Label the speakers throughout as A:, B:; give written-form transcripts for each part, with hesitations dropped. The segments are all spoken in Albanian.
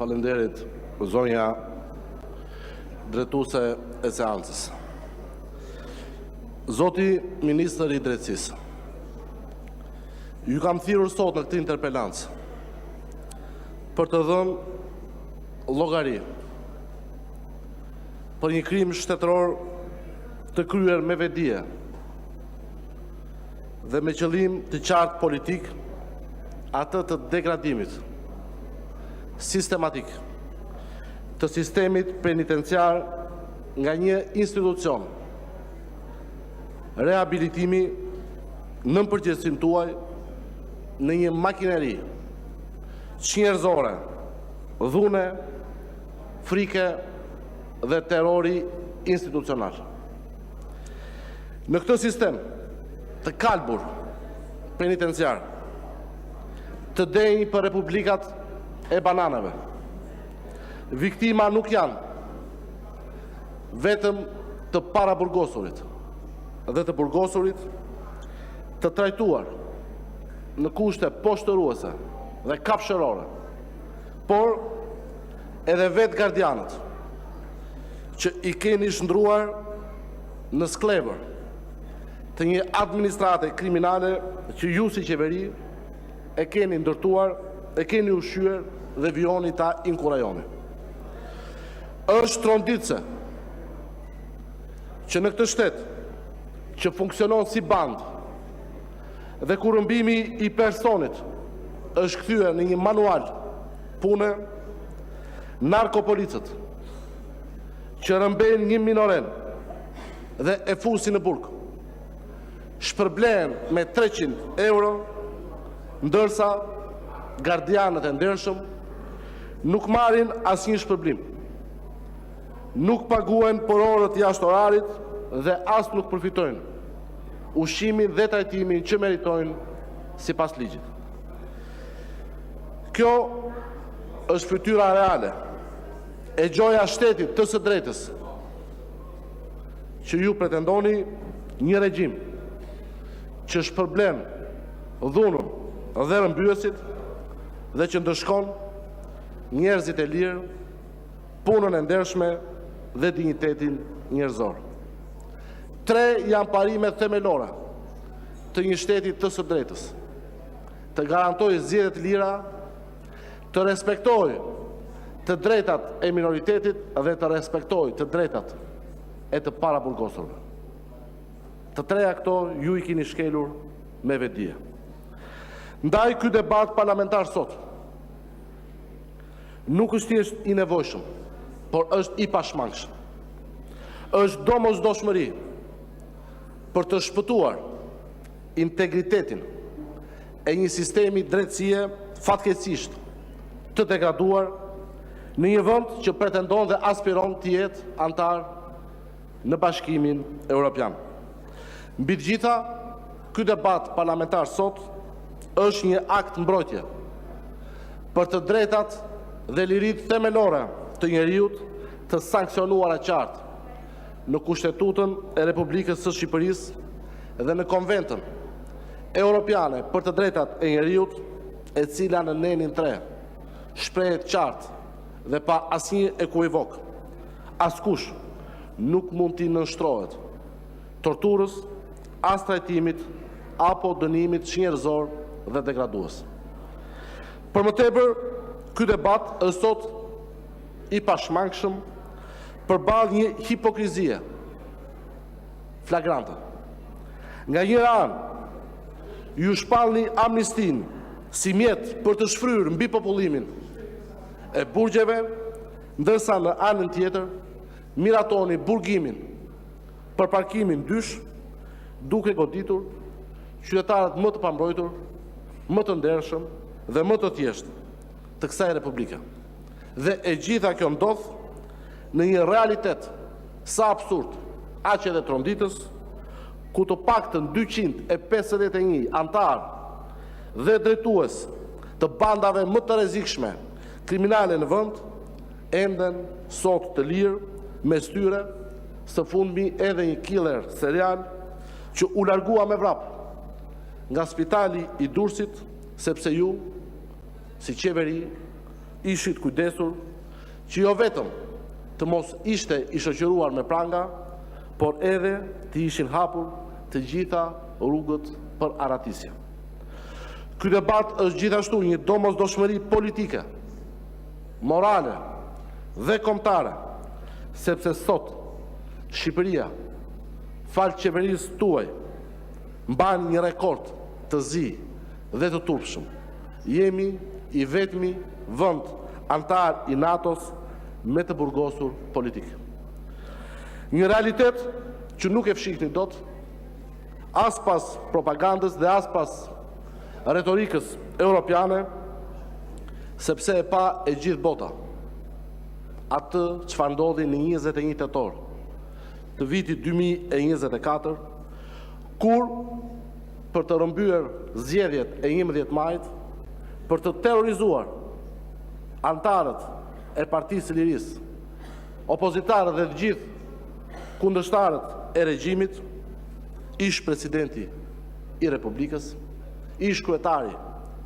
A: Faleminderit zonja drejtuese e seancës. Zoti Ministër i Drejtësisë, ju kam thirrur sot në këtë interpelancë për të dhënë llogari për një krim shtetëror të kryer me vetdije dhe me qëllim të qartë politik, atë të degradimit sistematik të sistemit penitenciar nga një institucion, rehabilitimi në përgjithësinë tuaj në një makineri çnjerëzore, dhune, frike dhe terrori institucional. Në këtë sistem të kalbur penitenciar, të denjë për republikat e bananeve, viktima nuk janë vetëm të paraburgosurit dhe të burgosurit të trajtuar në kushte poshtëruese dhe kafshërore, por edhe vetë gardianët që i keni shndruar në sklevër të një administrate kriminale që ju si qeveri e keni ndërtuar, e keni ushqyer dhe vijoni ta inkurajoni. Është tronditse që në këtë shtet që funksionon si band dhe kurrëmbimi i personit është kthyer në një manual pune, narkopolicët që rëmbejnë një minoren dhe e fusin në burg shpërblehen me 300 euro, ndërsa gardianët e ndershëm nuk marrin asnjë shpërblim, nuk paguhen për orët jashtë orarit dhe as nuk përfitojnë ushqimin dhe trajtimin që meritojnë sipas ligjit. Kjo është fytyra reale e gjoja shtetit të së drejtës që ju pretendoni një regjim që shpërblen dhunën dhe rëmbyesit dhe që ndëshkon njerëzit e lirë, punën e ndershme dhe dinjitetin njerëzor. 3 janë parimet themelore të një shteti të së drejtës: të garantojë zgjedhje të lira, të respektojë të drejtat e minoritetit dhe të respektojë të drejtat e të paraburgosurve. Të treja këto ju i keni shkelur me vetdije. Ndaj ky debat parlamentar sot nuk është thjesht i nevojshëm, por është i pashmangshëm. Është domosdoshmëri për të shpëtuar integritetin e një sistemi drejtësie fatkeqësisht të degraduar në një vend që pretendon dhe aspiron të jetë antar në Bashkimin Evropian. Mbi të gjitha, ky debat parlamentar sot është një akt mbrojtje për të drejtat dhe liritë themelore të njeriut të sankcionuara qartë në Kushtetutën e Republikës së Shqipërisë dhe në Konventën Europiane për të drejtat e njeriut, e cila në nenin 3 shprehet qartë dhe pa asnjë ekuivok: askush nuk mund t'i nënshtrohet torturës, as trajtimit apo dënimit njerëzor dhe degradues. Për më tepër, ky debat është sot i pashmangshëm përballë një hipokrizie flagrante. Nga njëra anë, ju shpallni amnistin si mjet për të shfryrë mbi popullimin e burgjeve, ndërsa në anën tjetër miratoni burgimin për parkimin dysh, duke goditur qytetarët më të pambrojtur, më të ndershëm dhe më të thjeshtë të kësaj republike. Dhe e gjitha kjo ndodh në një realitet sa absurd, aq edhe tronditës, ku të paktën 251 antar dhe drejtues të bandave më të rrezikshme kriminale në vend enden sot të lirë, mes tyre së fundmi edhe një killer serial që u largua me vrap nga spitali i Durrësit sepse ju, si qeveri, ishit kujdesur që jo vetëm të mos ishte i shoqëruar me pranga, por edhe të ishin hapur të gjitha rrugët për aratisje. Ky debat është gjithashtu një domosdoshmëri politike, morale dhe kombëtare, sepse sot Shqipëria, falë qeverisë tuaj, mban një rekord të zi dhe të turpshëm. Jemi i vetmi vend antar i NATO-s me të burgosur politik. Një realitet që nuk e fshihni dot, as pas propagandës dhe as pas retorikës europiane, sepse e pa e gjithë bota atë çfarë ndodhi në 21 tetor të vitit 2024, kur për të rrëmbyer zgjedhjet e 11 majit, për të terrorizuar antarët e Partisë së Lirisë, opozitarët dhe të gjithë kundërshtarët e regjimit, ish presidenti i Republikës, ish kryetari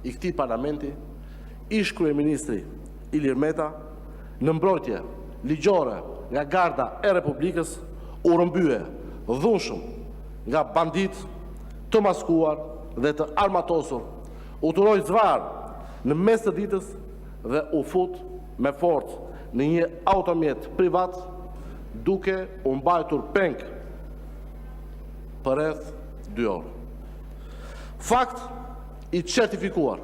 A: i këtij parlamenti, ish kryeministri Ilir Meta, në mbrojtje ligjore nga Garda e Republikës, u rrëmbye dhunshëm nga bandit të maskuar dhe të armatosur, u turoi zvar në mes të ditës dhe u fut me forcë në një automjet privat, duke u mbajtur peng për rreth 2 orë. Fakt i certifikuar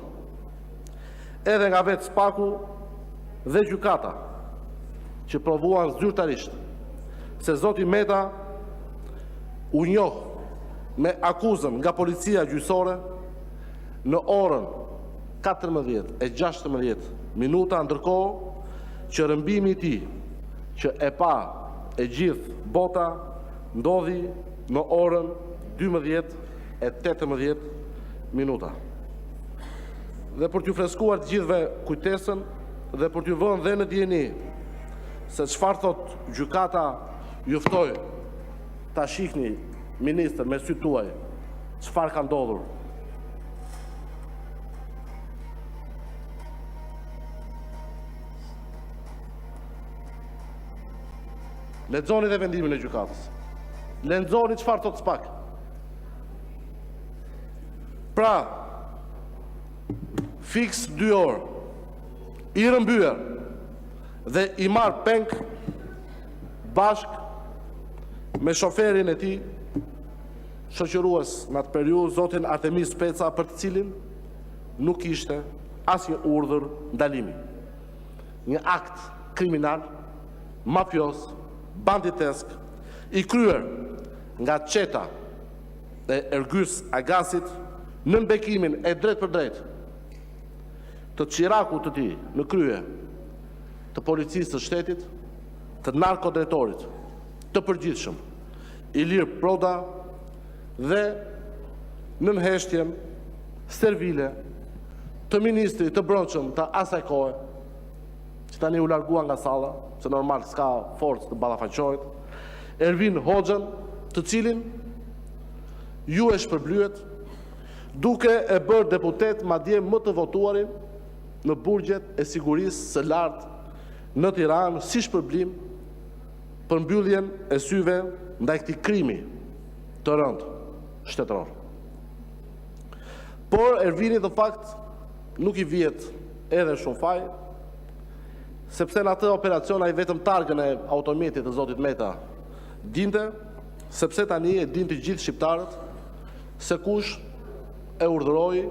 A: edhe nga vetë Spaku dhe gjykata, që provuan zyrtarisht se zoti Meta u njoh me akuzën nga policia gjyqësore në orën 14:16, ndërkohë që rrëmbimi i tij, që e pa e gjithë bota, ndodhi në orën 12:18. Dhe për t'ju freskuar të gjithëve kujtesën dhe për t'ju vënë dhe në dieni se çfarë thot gjykata, ju ftoj ta shihni, ministër, me sytë tuaj çfarë ka ndodhur. Lexoni dhe vendimin e gjykatës. Lexoni çfarë thot Spak. Pra, fiks 2 orë, i rrëmbyer dhe i marr peng bashk me shoferin e tij, shoqërues në atë periudhë, zotin Artemis Peca, për të cilin nuk ishte asnjë urdhër ndalimi. Një akt kriminal, mafios, banditesk, i kryer nga Çeta e Ergys Agasit në bekimin e drejt për drejt të qirakut të tij në krye të policisë së shtetit, të narkodrejtorit të përgjithshëm Ilir Proda dhe në nënheshtjen servile të ministrit të brendshëm të asaj kohe, që tani u largua nga salla, se normal s'ka forcë të ballafaqohet, Ervin Hoxhën, të cilin ju e shpërblyet duke e bërë deputet madje më të votuarin në burgjet e sigurisë së lartë në Tiranë, si shpërblim për mbylljen e syve ndaj këtij krimi të rëndë shtetëror. Por Ervini në fakt nuk i vihet edhe shumë faj, sepse në atë operacion ai vetëm targën e automjetit të zotit Meta dinte, sepse tani e din të gjithë shqiptarët se kush e urdhëroi,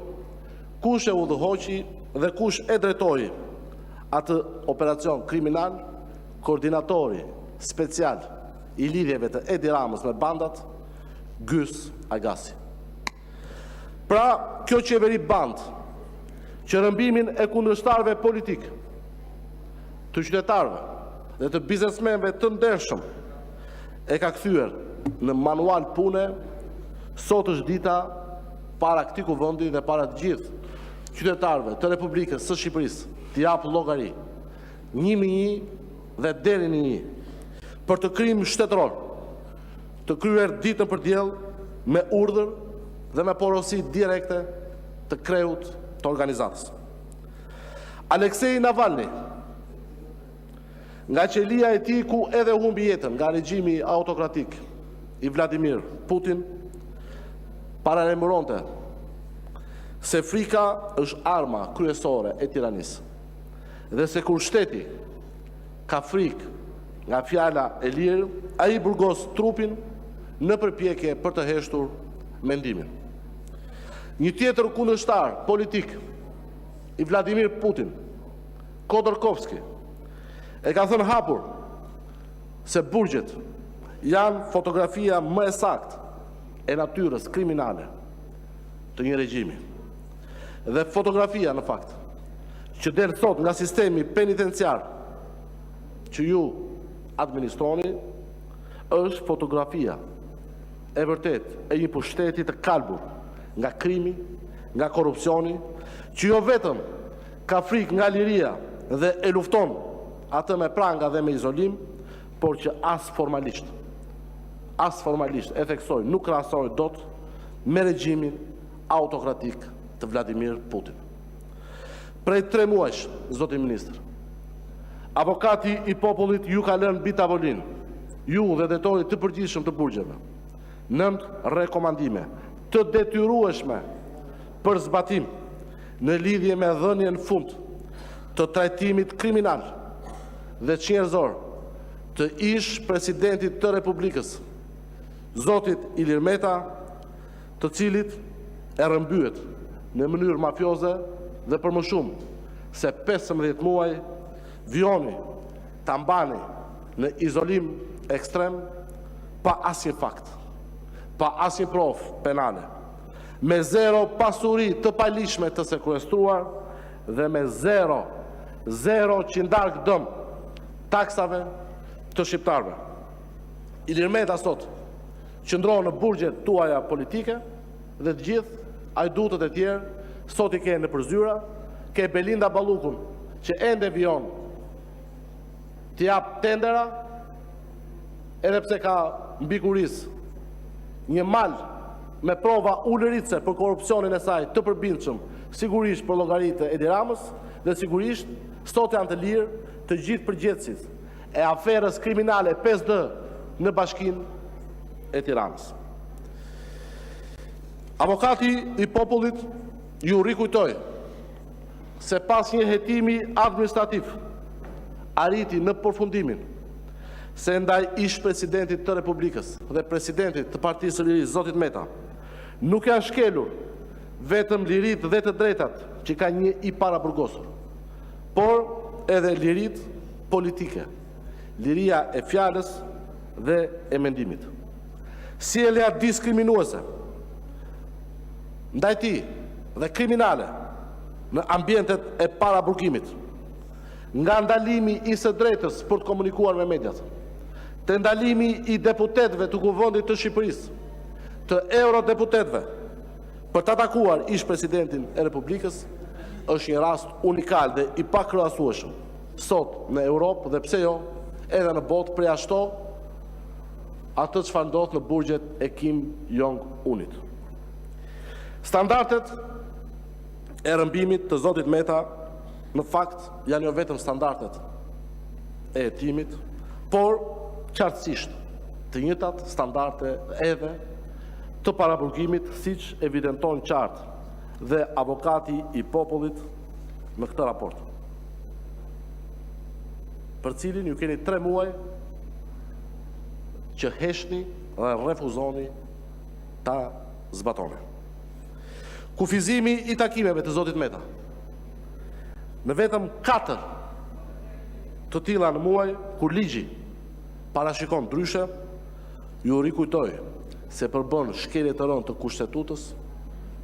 A: kush e udhëhoqi dhe kush e drejtoi atë operacion kriminal, koordinatori special i lidhjeve të Edi Ramës me bandat, Gys Agasi. Pra, kjo qeveri band, që rrëmbimin e kundërshtarëve politik, të qytetarëve dhe të biznesmenëve të ndershëm e ka kthyer në manual pune, sot është dita para këtij kuvendi dhe para të gjithë qytetarëve të Republikës së Shqipërisë të japë llogari 1-1 dhe deri në 1 për të krim shtetëror, të kryer ditën për diell me urdhër dhe me porosi direkte të kreut të organizatës. Aleksej Navalny, nga qelia e tij ku edhe humbi jetën nga regjimi autokratik i Vladimir Putin, paralajmëronte se frika është arma kryesore e tiranisë dhe se kur shteti ka frikë nga fjala e lirë, ai burgos trupin në përpjekje për të heshtur mendimin. Një tjetër kundërshtar politik i Vladimir Putin, Khodorkovsky, e ka thënë hapur se burgjet janë fotografia më e saktë e natyrës kriminale të një regjimi. Dhe fotografia, në fakt, që del sot nga sistemi penitenciar që ju administroni, është fotografia e vërtet e një pushteti të kalbur nga krimi, nga korupcioni, që jo vetëm ka frikë nga liria dhe e lufton atë me pranga dhe me izolim, por që as formalisht e theksoj, nuk krahasoj dot me regjimin autokratik të Vladimir Putin. Prej 3 muajsh, zoti ministër, avokati i popullit ju ka lënë mbi tavolinë, ju dhe drejtorit të përgjithshëm të burgjeve, 9 rekomandime të detyrueshme për zbatim në lidhje me dhënien fund të trajtimit kriminal dhe njerëzor të ish presidentit të Republikës, zotit Ilir Meta, të cilit e rrëmbyet në mënyrë mafioze dhe për më shumë se 15 muaj vjoni ta mbani në izolim ekstrem pa asnjë fakt, pa asnjë provë penale, me 0 pasuri të paligjshme të sekuestruar dhe me 0 qindark dëm taksave të shqiptarëve. Ilir Meta sot qëndron në burgjet tuaja politike dhe të gjithë ajdutët e tjerë sot i ke në përzyra, ke Belinda Ballukun që ende vion të jap tendera, edhe pse ka mbi kuris një mal me prova ulëritse për korupcionin e saj të përbindshëm, sigurisht për llogaritë e Edi Ramës, dhe sigurisht sot janë të lirë të gjithë përgjegjësit e aferës kriminale 5D në Bashkinë e Tiranës. Avokati i popullit ju rikujtoi se pas një hetimi administrativ arriti në përfundimin se ndaj ish presidentit të Republikës dhe presidentit të Partisë së Lirisë, zotit Meta, nuk janë shkelur vetëm liritë dhe të drejtat që ka një i paraburgosur, por edhe liritë politike, liria e fjalës dhe e mendimit. Sjellja diskriminuese ndaj tij dhe kriminale në ambientet e paraburgimit, nga ndalimi i së drejtës për të komunikuar me mediat, të ndalimi i deputetëve të Kuvendit të Shqipërisë, të eurodeputetëve për të atakuar ish presidentin e Republikës, është një rast unikal dhe i pakrahasueshëm sot në Europë dhe pse jo edhe në botë, përjashto atë çfarë ndodh në burgjet e Kim Jong-unit. Standardet e rrëmbimit të zotit Meta në fakt janë jo vetëm standardet e hetimit, por qartësisht të njëjtat standarde edhe të paraburgimit, siç evidenton qartë dhe avokati i popullit në këtë raport, për cilin ju keni 3 muaj që heshni dhe refuzoni ta zbatoni. Kufizimi i takimeve të zotit Meta në vetëm 4 të tilla në muaj, kur ligji parashikon ndryshe, ju rikujtoj se përbën shkelje të rënd të kushtetutës,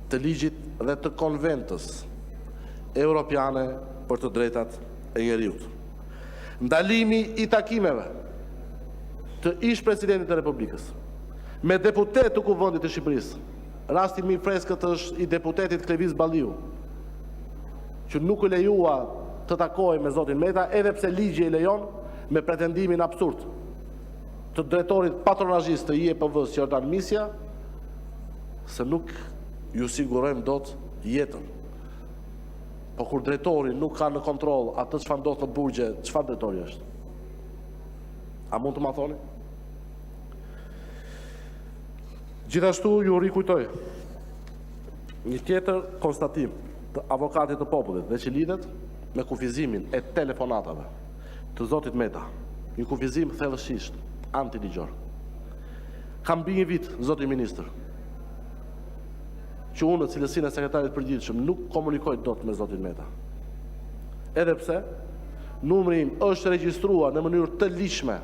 A: të ligjit dhe të konventës europiane për të drejtat e njeriut. Ndalimi i takimeve të ish presidentit të Republikës me deputet të Kuvendit të Shqipërisë, rasti më i freskët është i deputetit Klevis Balliu, që nuk e lejua të takojë me zotin Meta, edhe pse ligji e lejon, me pretendimin absurd të drejtorit patronazhist të IEPV-s Jordan Misja, se nuk ju sigurojmë dot jetën Po kur drejtori nuk ka në kontroll atë çfarë ndodh në burgje, çfarë drejtori është? A mund të ma thoni? Gjithashtu ju rikujtoj një tjetër konstatim të avokatit të popullit dhe që lidhet me kufizimin e telefonatave të zotit Meta. Një kufizim thellësisht antiligjor. Kam mbi një vit, zoti ministër, që unë në cilësinë e sekretarit përgjithshëm nuk komunikoj dot me zotin Meta. Edhe pse numri im është regjistruar në mënyrë të ligjshme